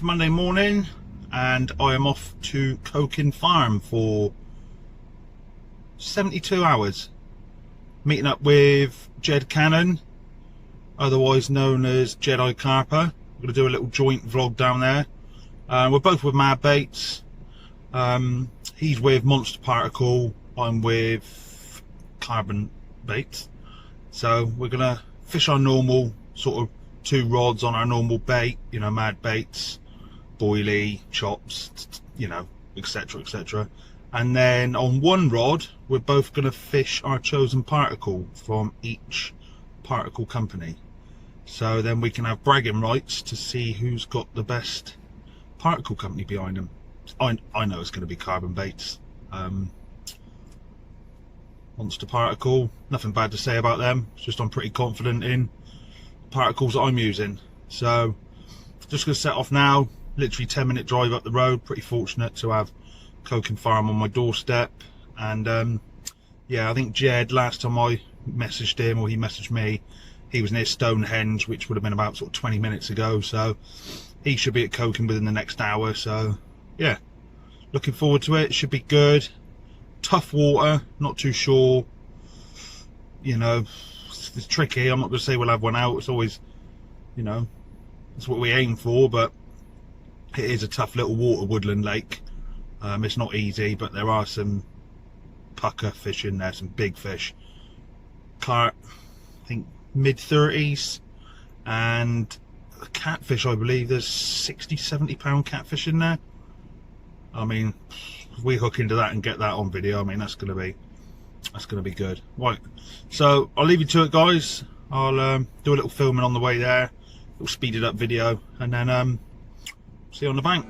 Monday morning and I am off to Carping Farm for 72 hours. Meeting up with Jed Cannon, otherwise known as Jedi Carper. We're going to do a little joint vlog down there. We're both with Mad Baits. He's with Monster Particle, I'm with Carbon Baits. So we're going to fish our normal sort of 2 rods on our normal bait, you know, Mad Baits, boilie, chops, you know, etc, etc. And then on 1 rod we're both going to fish our chosen particle from each particle company, so then we can have bragging rights to see who's got the best particle company behind them. I know it's going to be Carbon Baits. Monster Particle, nothing bad to say about them, it's just I'm pretty confident in particles that I'm using. So just going to set off now, literally 10-minute drive up the road. Pretty fortunate to have Carping Farm on my doorstep. And yeah, I think Jed, last time I messaged him, or he messaged me, he was near Stonehenge, which would have been about sort of 20 minutes ago, so he should be at Carping within the next hour. So yeah, looking forward to it. Should be good. Tough water, not too sure, you know, it's tricky. I'm not going to say we'll have one out. It's always, you know, that's what we aim for, but it is a tough little water woodland lake. It's not easy, but there are some pucker fish in there, some big fish. Carp, I think mid-30s, and catfish, I believe there's 60-70 pound catfish in there. I mean, if we hook into that and get that on video, I mean, that's gonna be good. Right, so I'll leave you to it, guys. I'll do a little filming on the way there, a little speeded up video, and then see you on the bank.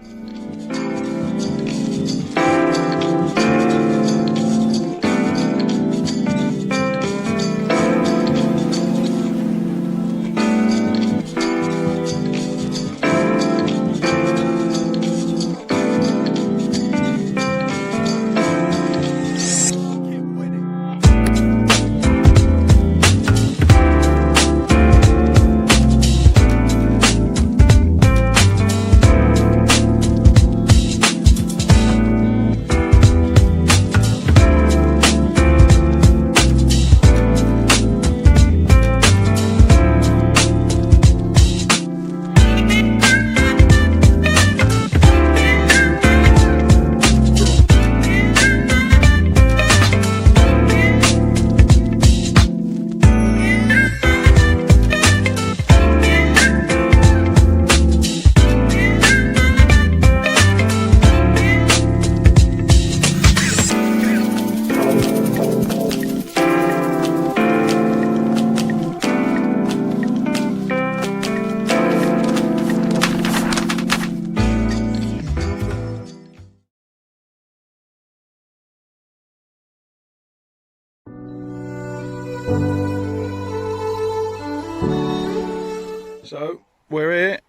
So we're here,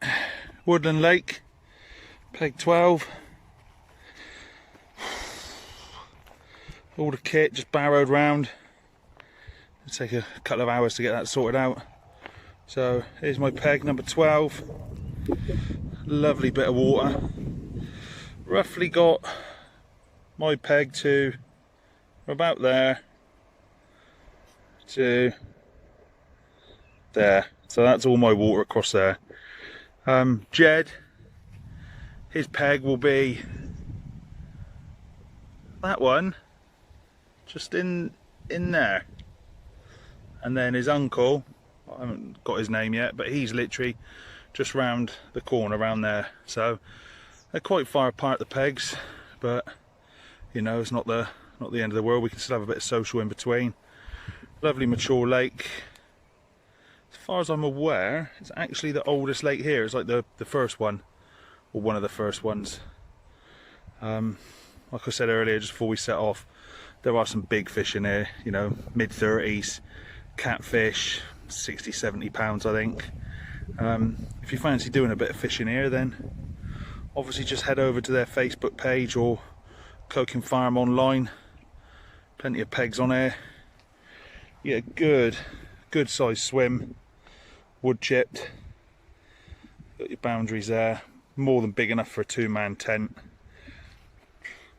Woodland Lake, peg 12. All the kit just barrowed round. It'll take a couple of hours to get that sorted out. So here's my peg number 12. Lovely bit of water. Roughly got my peg to about there to there. So that's all my water across there. Jed, his peg will be that one, just in there. And then his uncle, I haven't got his name yet, but he's literally just round the corner around there. So they're quite far apart, the pegs, but you know, it's not the end of the world. We can still have a bit of social in between. Lovely mature lake. As far as I'm aware, it's actually the oldest lake here. It's like the first one, or one of the first ones. Like I said earlier, just before we set off, there are some big fish in here, you know, mid-30s, catfish, 60-70 pounds I think. If you fancy doing a bit of fishing here, then obviously just head over to their Facebook page or Carping Farm online. Plenty of pegs on here. Yeah, good size swim, wood chipped. Got your boundaries there, more than big enough for a 2-man tent.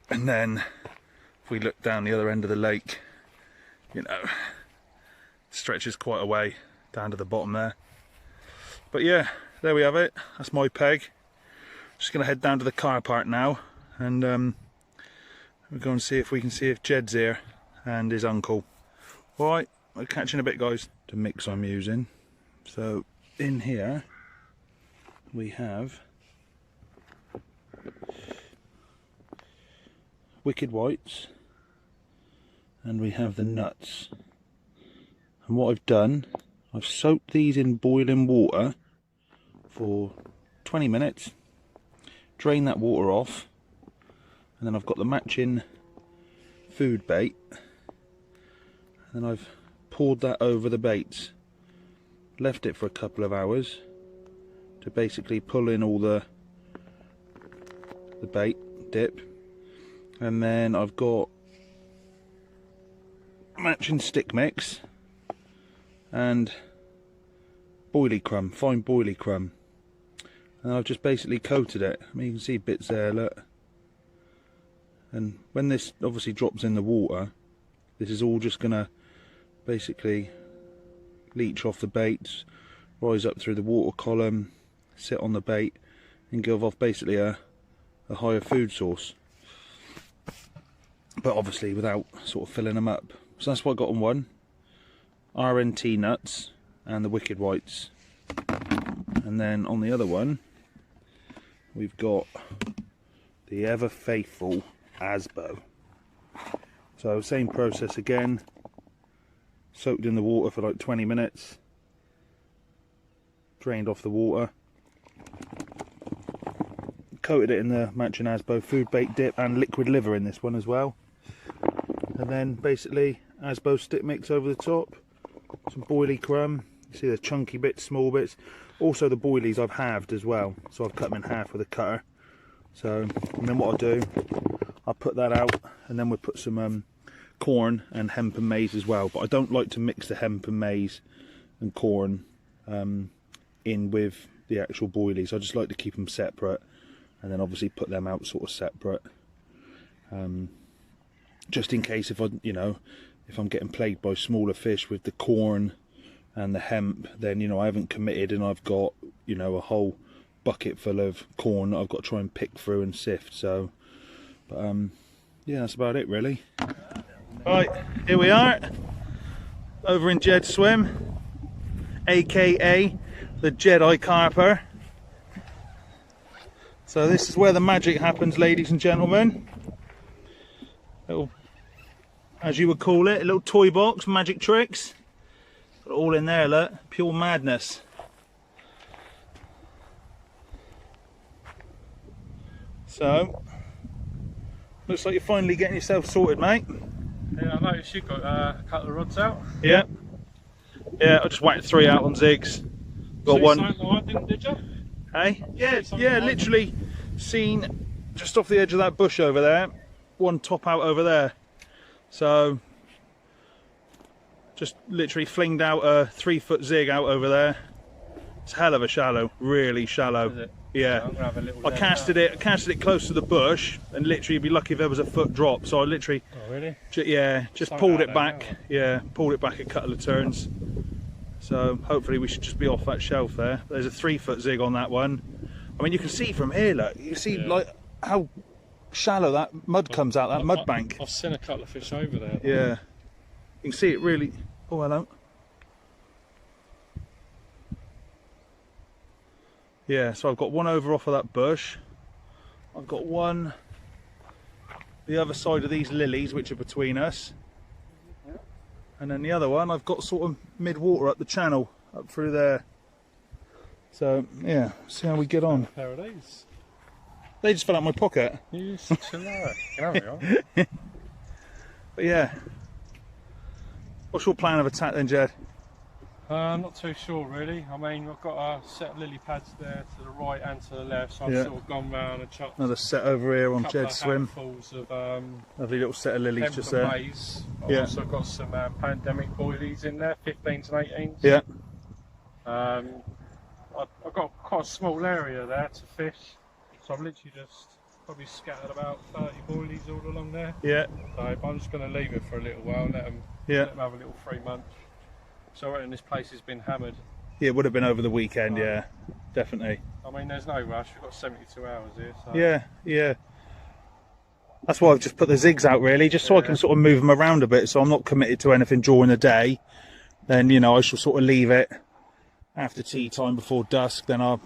And then if we look down the other end of the lake, you know, stretches quite a way down to the bottom there. But yeah, there we have it. That's my peg. Just gonna head down to the car park now, and we'll go and see if we can see if Jed's here and his uncle. Alright, I'll catch you in a bit, guys. The mix I'm using. So in here we have Wicked Whites and we have the nuts. And what I've done, I've soaked these in boiling water for 20 minutes, drain that water off, and then I've got the matching food bait, and then I've poured that over the baits, left it for a couple of hours to basically pull in all the bait dip, and then I've got matching stick mix and boilie crumb, fine boilie crumb, and I've just basically coated it. I mean, you can see bits there, look. And when this obviously drops in the water, this is all just gonna basically leach off the baits, rise up through the water column, sit on the bait, and give off basically a higher food source, but obviously without sort of filling them up. So that's what I got on one. RNT nuts and the Wicked Whites, and then on the other one we've got the ever faithful Asbo. So same process again, soaked in the water for like 20 minutes, drained off the water, coated it in the matching Asbo food bait dip and liquid liver in this one as well, and then basically Asbo stick mix over the top, some boilie crumb. You see the chunky bits, small bits. Also the boilies I've halved as well, so I've cut them in half with a cutter. So, and then what I'll do, I'll put that out, and then we'll put some corn and hemp and maize as well. But I don't like to mix the hemp and maize and corn in with the actual boilies. I just like to keep them separate, and then obviously put them out sort of separate, just in case if if I'm getting plagued by smaller fish with the corn and the hemp, then I haven't committed and I've got a whole bucket full of corn that I've got to try and pick through and sift. So but yeah, that's about it really. Right, here we are over in Jed's Swim, aka the Jedi Carper. So this is where the magic happens, ladies and gentlemen. Little, as you would call it, a little toy box, magic tricks. Got it all in there, look, pure madness. So, looks like you're finally getting yourself sorted, mate. Yeah, I noticed you've got a couple of rods out. Yeah. Yeah, I just whacked 3 out on zigs. Got one. Did you? Hey? Yeah, literally seen just off the edge of that bush over there, one top out over there. So, just literally flinged out a 3-foot zig out over there. It's hell of a shallow, really shallow. Is it? Yeah. I'm gonna have a little I casted it close to the bush, and literally you'd be lucky if there was a foot drop. So I literally, oh really? Just pulled it back. Yeah, pulled it back a couple of turns. So hopefully we should just be off that shelf there. There's a 3-foot zig on that one. I mean, you can see from here, look. You see like how shallow that mud comes out, that mud bank. I've seen a couple of fish over there. Yeah, you can see it really. Oh, hello. Yeah, so I've got one over off of that bush. I've got one the other side of these lilies, which are between us. And then the other one I've got sort of mid-water up the channel, up through there. So, yeah, see how we get on. A pair of these. They just fell out my pocket. You such a liar. You can have it. But yeah. What's your plan of attack then, Jed? I'm not too sure really. I mean, I've got a set of lily pads there to the right and to the left, so I've sort of gone round and chucked another set over here on Jed's Swim. Of, lovely little set of lilies just there. Maize. I've also got some pandemic boilies in there, 15s and 18s. Yeah. I've got quite a small area there to fish. So I've literally just probably scattered about 30 boilies all along there. Yeah. So I'm just going to leave it for a little while, let them have a little 3 months. So I reckon this place has been hammered. Yeah, it would have been over the weekend, yeah, definitely. I mean, there's no rush, we've got 72 hours here. So. Yeah. That's why I've just put the zigs out, really, just so I can sort of move them around a bit, so I'm not committed to anything during the day. Then, you know, I shall sort of leave it after tea time before dusk, then I'll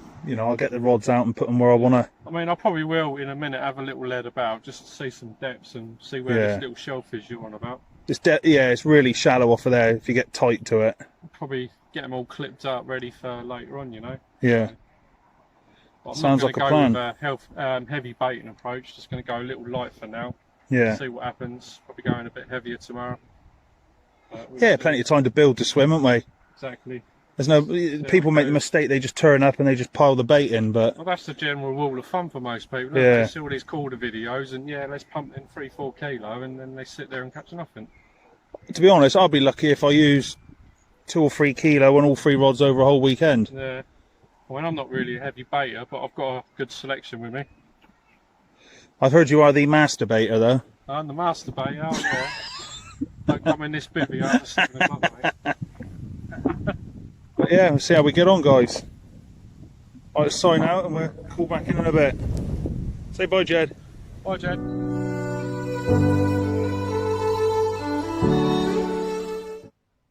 get the rods out and put them where I want to. I mean, I probably will in a minute have a little lead about, just to see some depths and see where this little shellfish you're on about. It's really shallow off of there if you get tight to it. I'll probably get them all clipped up, ready for later on, you know. Yeah. But I'm Sounds not like a going plan. to go with a heavy baiting approach, just going to go a little light for now. Yeah. See what happens, probably going a bit heavier tomorrow. Plenty of time to build to swim, haven't we? Exactly. There's no people make the mistake, they just turn up and they just pile the bait in, but well, that's the general rule of thumb for most people. They see all these quarter videos and let's pump in 3-4 kilo, and then they sit there and catch nothing. To be honest, I'll be lucky if I use 2 or 3 kilo on all 3 rods over a whole weekend. Yeah. I mean, I'm not really a heavy baiter, but I've got a good selection with me. I've heard you are the master baiter, though. I'm the master baiter. Yeah. Don't come in this bivvy after 7 o'clock, mate. But yeah, we'll see how we get on, guys. I'll sign out and we'll call back in a bit. Say bye, Jed. Bye, Jed.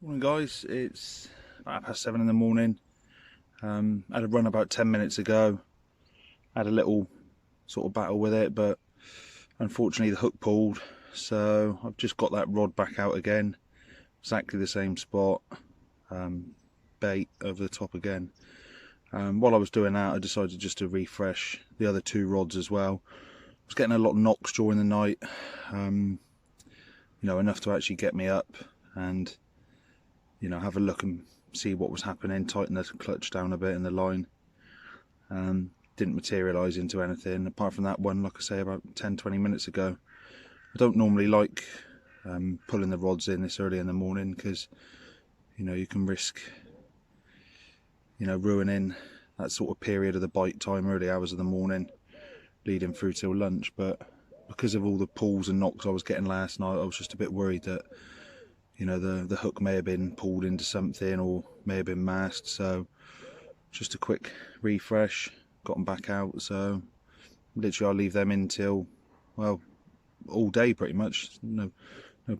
Morning, guys. It's about 7:30 in the morning. Had a run about 10 minutes ago. Had a little sort of battle with it, but unfortunately the hook pulled. So I've just got that rod back out again. Exactly the same spot. Bait over the top again. While I was doing that, I decided just to refresh the other 2 rods as well. I was getting a lot of knocks during the night, enough to actually get me up and have a look and see what was happening, tighten the clutch down a bit in the line. Didn't materialise into anything apart from that one, like I say, about 10-20 minutes ago. I don't normally like pulling the rods in this early in the morning because you can risk ruining that sort of period of the bite time, early hours of the morning leading through till lunch. But because of all the pulls and knocks I was getting last night, I was just a bit worried that the hook may have been pulled into something or may have been masked. So just a quick refresh, got them back out. So literally I'll leave them in till, well, all day pretty much. No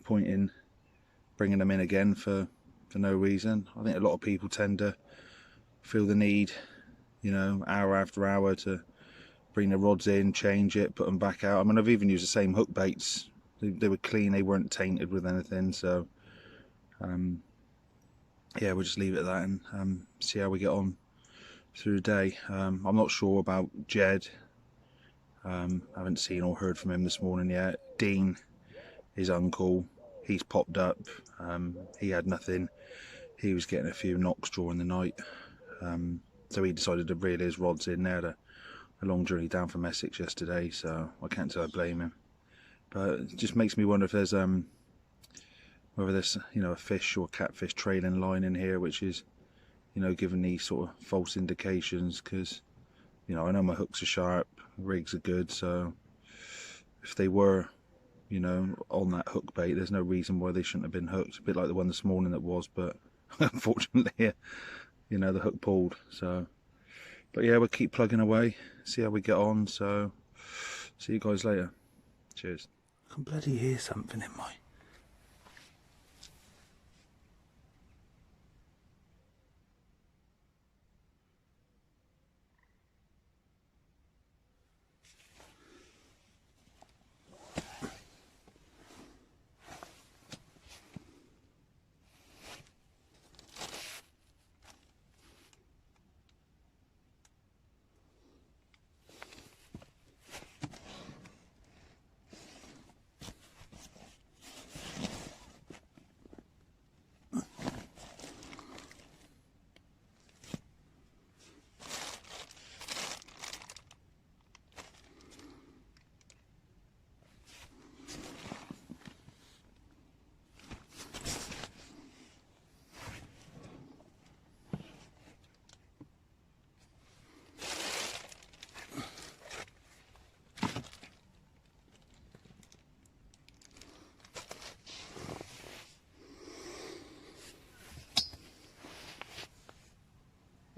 point in bringing them in again for no reason. I think a lot of people tend to feel the need, hour after hour to bring the rods in, change it, put them back out. I mean, I've even used the same hook baits. They were clean, they weren't tainted with anything. So we'll just leave it at that and see how we get on through the day. I'm not sure about Jed. Haven't seen or heard from him this morning yet. Dean, his uncle, he's popped up. He had nothing. He was getting a few knocks during the night. So he decided to reel his rods in. They had a long journey down from Essex yesterday, so I can't say I blame him. But it just makes me wonder if there's whether there's a fish or catfish trailing line in here, which is giving these sort of false indications. Because I know my hooks are sharp, rigs are good, so if they were on that hook bait, there's no reason why they shouldn't have been hooked. A bit like the one this morning that was, but unfortunately the hook pulled. So but yeah, we'll keep plugging away, see how we get on. So see you guys later. Cheers. I can bloody hear something in my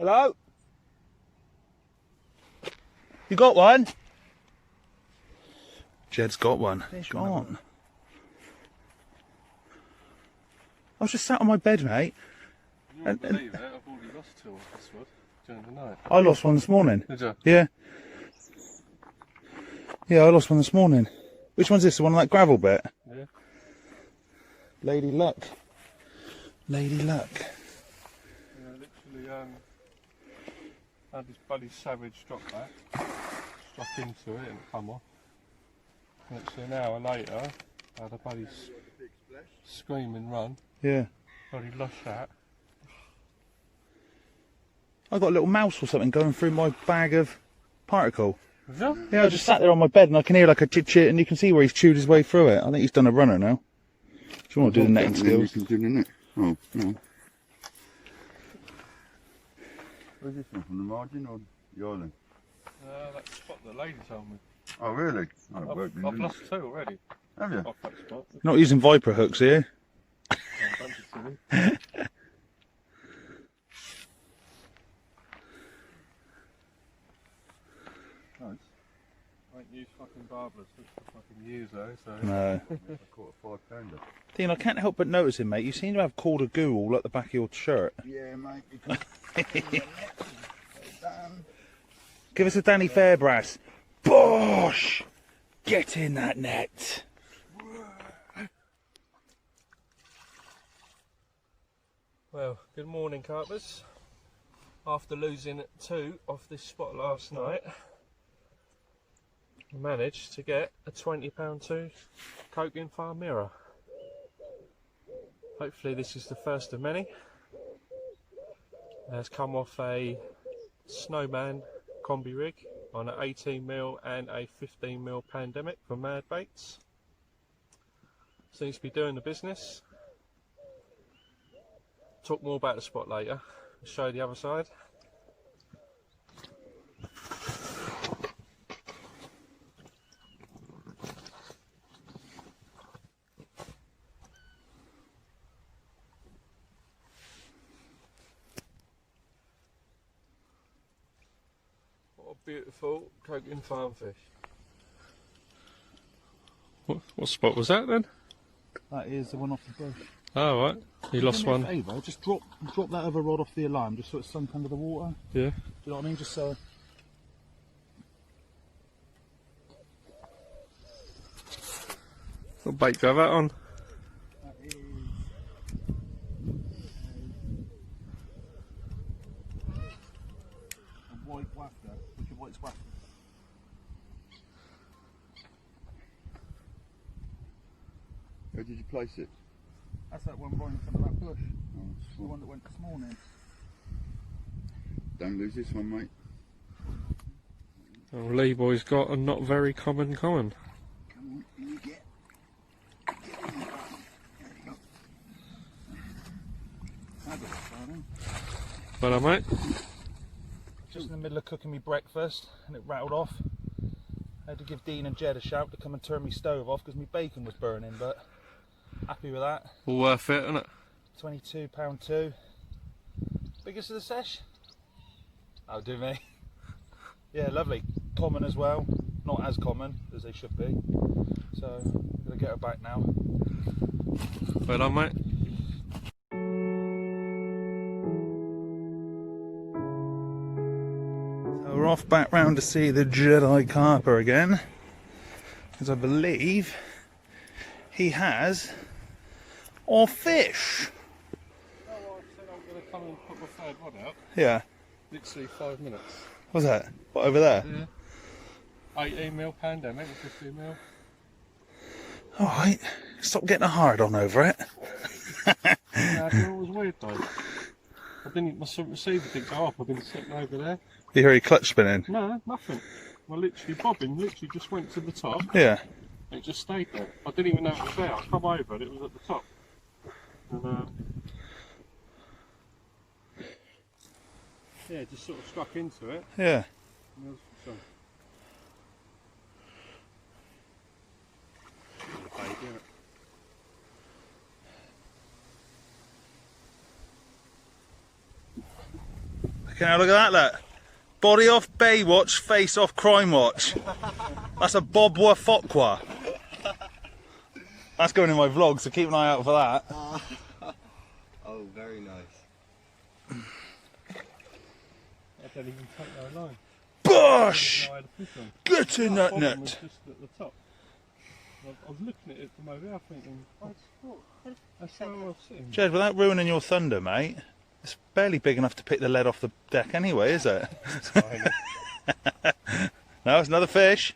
Hello? You got one? Jed's got one. Go on. I was just sat on my bed, mate. You won't believe it, I've already lost 2 off this one during the night. I lost one this morning. Did you? Yeah. Yeah, I lost one this morning. Which one's this? The one on that gravel bit? Yeah. Lady Luck. Lady Luck. Yeah, literally, had this bloody savage drop back, struck into it and come off. Literally an hour later, I had a bloody screaming run. Yeah. Bloody lost that. I got a little mouse or something going through my bag of particle. Was that? Yeah, I just sat there on my bed and I can hear like a chit and you can see where he's chewed his way through it. I think he's done a runner now. Do you want to do the netting skills? You can do the net. Oh, no. Where's this one, from the margin or the island? That spot the lady told me. Oh, really? Oh, I've lost 2 already. Have you? Off that spot. Not using Viper hooks here. Oh, don't be silly. Nice. I ain't used fucking barbless for fucking years though, so... No. I caught a 5-pounder. Dean, I can't help but noticing, mate, you seem to have called a goo all at the back of your shirt. Yeah, mate, because... Give us a Danny Fairbrass. Bosh! Get in that net. Well, good morning, Carpers. After losing 2 off this spot last night, I managed to get a £20 Carping farm mirror. Hopefully this is the first of many. It has come off a Snowman combi rig on an 18mm and a 15mm Pandemic for Mad Baits. Seems to be doing the business. Talk more about the spot later. I'll show you the other side. What a beautiful Carping farm fish. What spot was that then? That is the one off the bush. Oh right, you lost one. Favour, just drop that other rod off the alarm, just so it's sunk under the water. Yeah. Do you know what I mean? Just so. What bait do you have that on? That is a white wafter. What's your white wafter? Where did you place it? That's that one right in front of that bush. Oh, The one that went this morning. don't lose this one, mate. Oh, Lee boy's got a not very common common. Come on, you get on the button. There you go. Have it, Well, mate. Just in the middle of cooking me breakfast and it rattled off. I had to give Dean and Jed a shout to come and turn me stove off because my bacon was burning, but happy with that. All worth it, isn't it? £22.2. Biggest of the sesh? That'll do me. Yeah, lovely. Common as well. Not as common as they should be. So, I'm going to get her back now. Well done, mate. So we're off back round to see the Jedi Carper again. Because I believe he has a fish. Oh, I said I'm going to come and put my 3rd rod out. Yeah. Literally 5 minutes. What's that? What, over there? Yeah. 18mm Pandemic and 15mm. Alright, stop getting a hard on over it. Yeah, I thought it was weird though. I didn't, my receiver didn't go up, I've been sitting over there. You hear your clutch spinning? No, nothing. I literally, bobbing literally just went to the top. Yeah. And it just stayed there. I didn't even know it was there. I come over and it was at the top. And yeah, just sort of struck into it. Yeah. And there was some. Baby, isn't it? Look Fucking hell, look at that, look. Body off Baywatch, face off Crime Watch. That's a Bobwa Fokwa. That's going in my vlog, so keep an eye out for that. Oh, very nice. I don't even take no line. Bosh! I had a fish on. Get in that Bottom was net. just at the top. I was looking at it from over there thinking, that's so well sitting. Jed, without ruining your thunder, mate, it's barely big enough to pick the lead off the deck anyway, is it? No, it's another fish.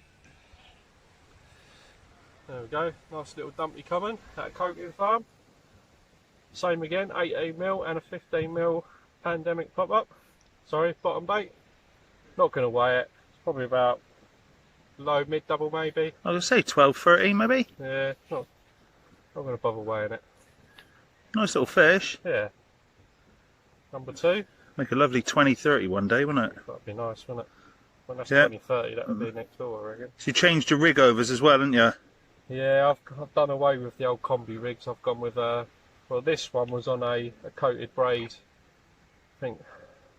There we go, nice little dumpy coming at Carping farm. Same again, 18mm and a 15mm pandemic pop-up. Sorry, bottom bait. Not going to weigh it, it's probably about low, mid double maybe. I was going to say 12, 13 maybe. Yeah, not going to bother weighing it. Nice little fish. Yeah. Number 2. Make a lovely 20-30 one day, wouldn't it? That'd be nice, wouldn't it? When that's Yeah. 20-30, that would be next door, I reckon. So you changed your rig overs as well, haven't you? Yeah, I've done away with the old combi rigs. I've gone with well, this one was on a coated braid. I think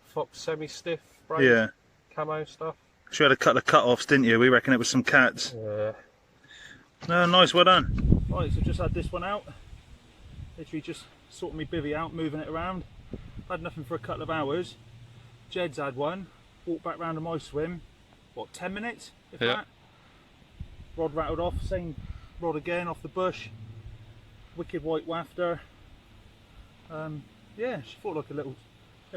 Fox semi-stiff braid. Yeah. Camo stuff. So you had a couple of cut-offs, didn't you? We reckon it was some cats. Yeah. No, nice, well done. Right, so just had this one out. Literally just sorting my bivvy out, moving it around. Had nothing for a couple of hours. Jed's had one. Walked back round to my swim. What, 10 minutes? If Yeah. that? Rod rattled off, same rod again off the bush. Wicked white wafter. Yeah, she thought like a little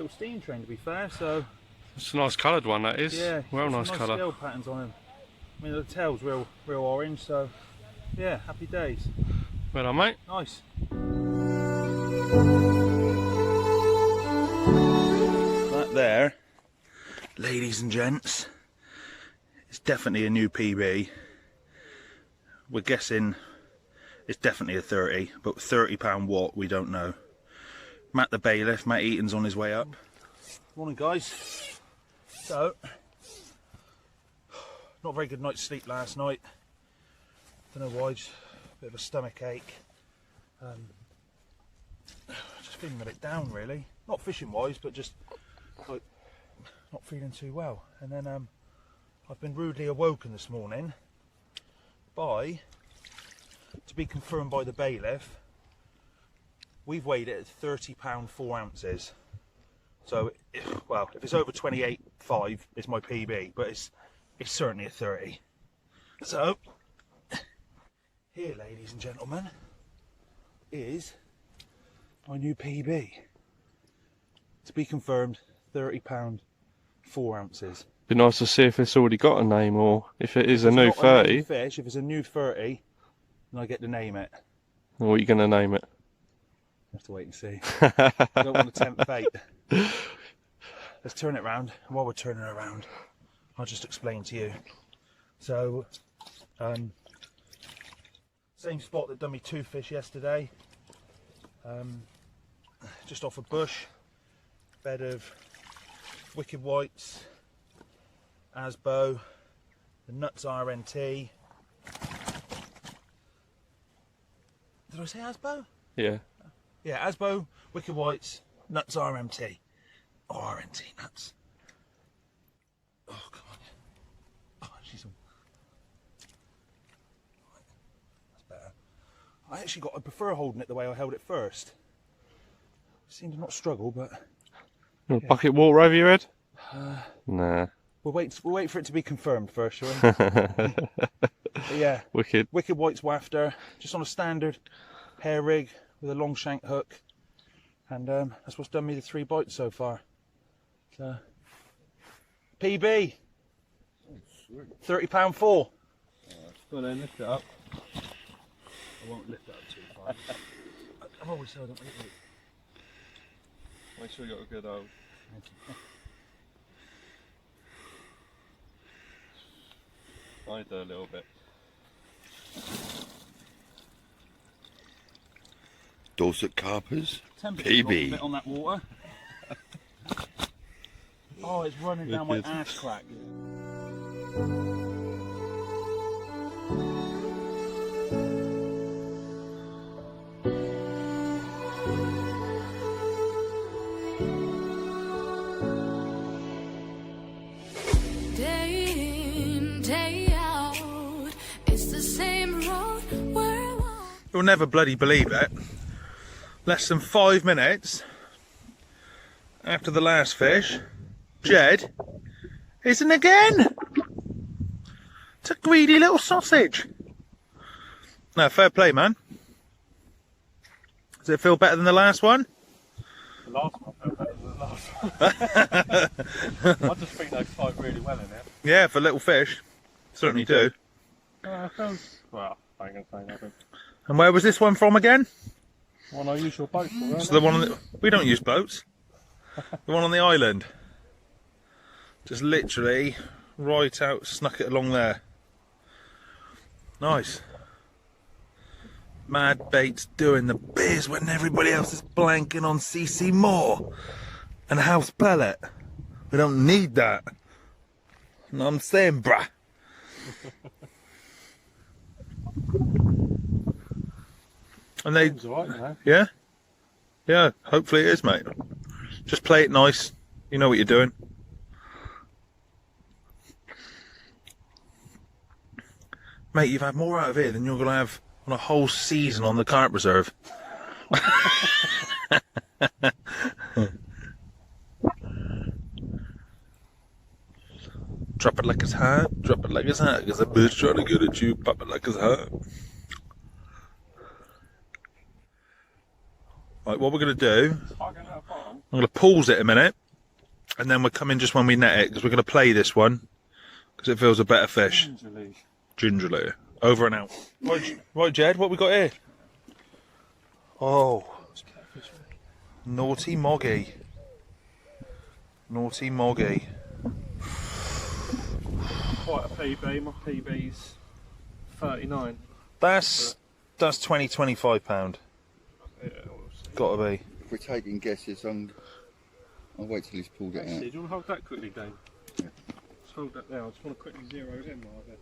steam train, to be fair. So It's a nice coloured one, that is. yeah, Well, got nice some colour. scale patterns on him. I mean, the tail's real orange. So yeah, happy days. Well done, mate. Nice. That there, ladies and gents, it's definitely a new PB. We're guessing it's definitely a 30, but £30 what, we don't know. Matt the bailiff, Matt Eaton's on his way up. Morning, guys. So, not a very good night's sleep last night. Don't know why, just a bit of a stomach ache. Just feeling a bit down, really. Not fishing wise, but just like not feeling too well. And then I've been rudely awoken this morning by, to be confirmed by the bailiff, we've weighed it at £30 4 ounces. So, well, if it's over 28.5, it's my PB, but it's certainly a 30. So, here, ladies and gentlemen, is my new PB. To be confirmed, £30 4 ounces. Be nice to see if it's already got a name or if it is a If new it's not a 30. new fish, if it's a new 30, then I get to name it. What are you going to name it? Have to wait and see. I don't want to tempt fate. Let's turn it around, and while we're turning it around, I'll just explain to you. So, same spot that done me 2 fish yesterday. Just off a bush, bed of wicked whites, Asbo, the nuts RNT. Did I say Asbo? Yeah. Yeah, Asbo, wicked whites, nuts RMT. Oh, RNT nuts. Oh, come on. Oh, she's all... That's better. I prefer holding it the way I held it first. Seemed to not struggle, but... You want a bucket water over your head? Nah. We'll wait for it to be confirmed first, shall we? But yeah, Wicked. wicked whites wafter, just on a standard hair rig with a long shank hook, and that's what's done me the 3 bites so far. So, PB, £30 4. Well then, lift it up. I won't lift it up too far. I've always said I don't lift it. Make sure you got a good hold. I do a little bit. Dorset Carpers. Temperature got a PB. bit on that water. Oh, it's running down my Wicked. ass crack. You'll never bloody believe it. Less than 5 minutes after the last fish, Jed isn't again. It's a greedy little sausage. No, fair play, man. Does it feel better than the last one? The last one felt better than the last one. I just think they fight really well in it. Yeah, for little fish. Certainly do. It feels, well, I ain't gonna say nothing. And where was this one from again? One I use your boat for, So the one on the, we don't use boats. The one on the island. Just literally right out, snuck it along there. Nice. Mad Bait's doing the biz when everybody else is blanking on CC Moore and House Pellet. We don't need that. Know what I'm saying, bruh? And they, alright, man. yeah? Yeah, hopefully it is, mate. Just play it nice. You know what you're doing. Mate, you've had more out of it than you're going to have on a whole season on the Carp Reserve. Drop it like it's hot, drop it like it's hot, because a bitch trying to get at you, pop it like it's hot. Right, what we're going to do, I'm going to pause it a minute, and then we'll come in just when we net it, because we're going to play this one, because it feels a better fish. Gingerly. Over and out. Right, Jed, what we got here? Oh. Naughty Moggy. Naughty Moggy. Quite a PB, my PB's 39. That's £20-25. Yeah, we'll see. Gotta be. If we're taking guesses, I'll wait till he's pulled it Actually, out. do you want to hold that quickly, Dane? Yeah. Just hold that now. I just want to quickly zero it in while I do.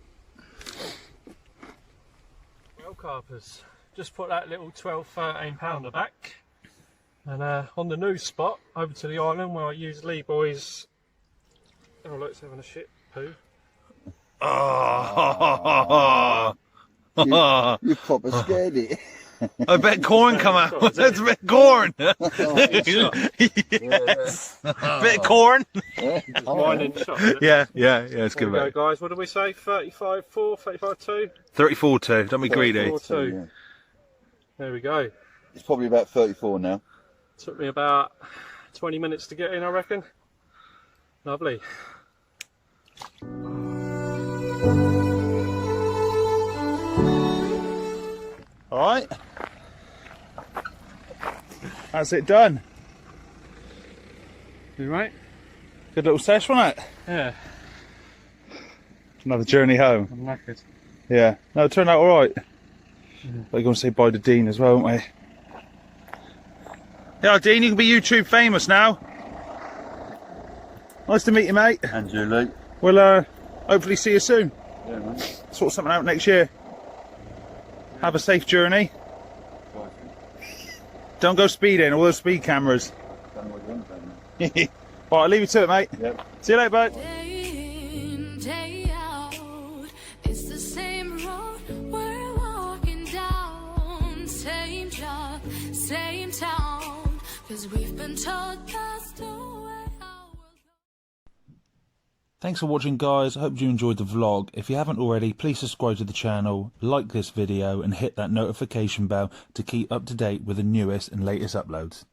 Well, Carpers, just put that little 12-13 pounder back, and on the new spot over to the island where I use Lee Boy's. Oh, look, it's having a shit poo. Oh. You proper scared it. I bet corn come out. That's a bit corn. Yes. Bit of corn. It's mine in shot. Isn't it? Yeah, it's good, There we mate. go, guys. What did we say? 35.4, 35.2? 34-2. Don't be greedy. 34.2. Yeah. There we go. It's probably about 34 now. Took me about 20 minutes to get in, I reckon. Lovely. All right. That's it done. You right? Good little sesh, wasn't it? Yeah, Another journey home. I'm knackered. Yeah. No, it turned out all right. But you're going to say bye to Dean as well, aren't we? Yeah, Dean, you can be YouTube famous now. Nice to meet you, mate. And you, Luke. We'll hopefully see you soon. Yeah, man. Sort something out next year. Have a safe journey. Don't go speeding, all those speed cameras. Don't know what you want, don't Right, I'll leave you to it, mate. you? Yep. See you later, bud. Day in, day out, it's the same road we're walking down. Same job, same town, 'cause we've been told that's the way our world. Thanks for watching, guys. I hope you enjoyed the vlog. If you haven't already, please subscribe to the channel, like this video and hit that notification bell to keep up to date with the newest and latest uploads.